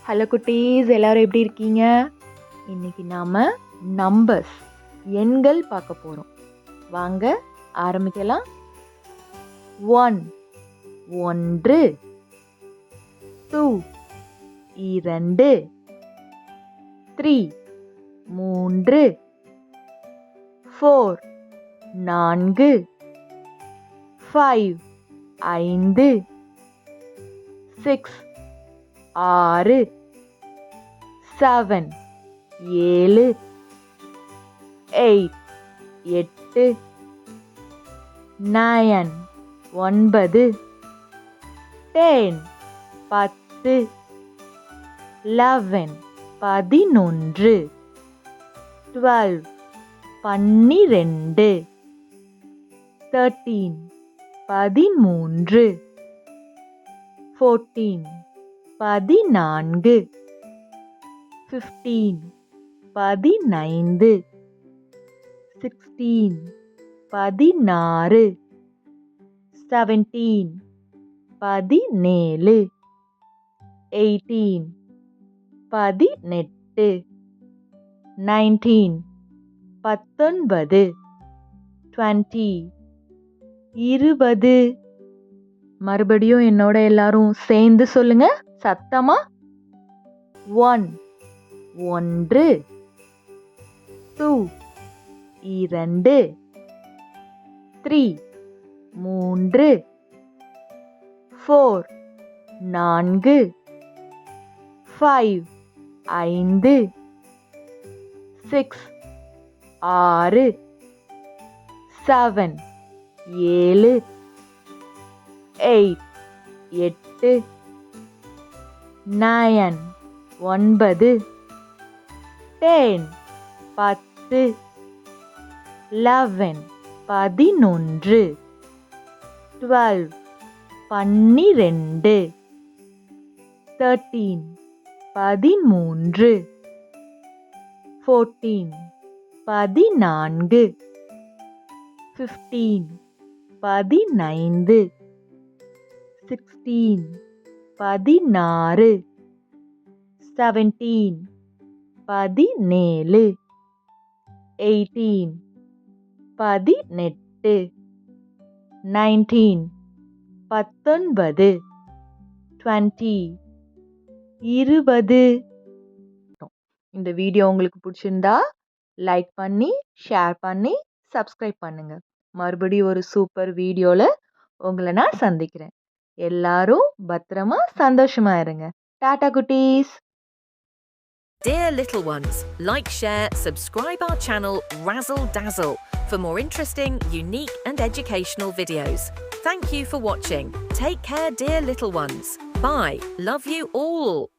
Hello குட்டீஸ், எல்லாரும் எப்படி இருக்கீங்க? இன்னைக்கு நாம நம்பர்ஸ் எண்கள் பார்க்க போறோம். வாங்க ஆரம்பிக்கலாம். 1 1 2 2 3 3 4 4 5 5 6 6 7 7 8 8 9 9 10 10 11 11 12 12 13 13 14 14 15 15 16 16 17 17 18 18 19 19 20 20 மறுபடியும் என்னோட எல்லாரும் சேர்ந்து சொல்லுங்க சத்தமா. 1 1 2 2 3 3 4 4 5 5 6 6 7 7 8 8 9 9 10 10 11 11 12 12 13 13 14 14 15 15 16 16 17 17 18 18 19 19 20 20. இந்த வீடியோ உங்களுக்கு பிடிச்சிருந்தா லைக் பண்ணி ஷேர் பண்ணி சப்ஸ்கிரைப் பண்ணுங்க. மறுபடியும் ஒரு சூப்பர் வீடியோல உங்களை நான் சந்திக்கிறேன். எல்லாரும் பத்திரமா சந்தோஷமா இருங்க. டாடா குட்டீஸ். Dear little ones, like, share, subscribe our channel Razzle Dazzle for more interesting, unique and educational videos. Thank you for watching. Take care, dear little ones. Bye. Love you all.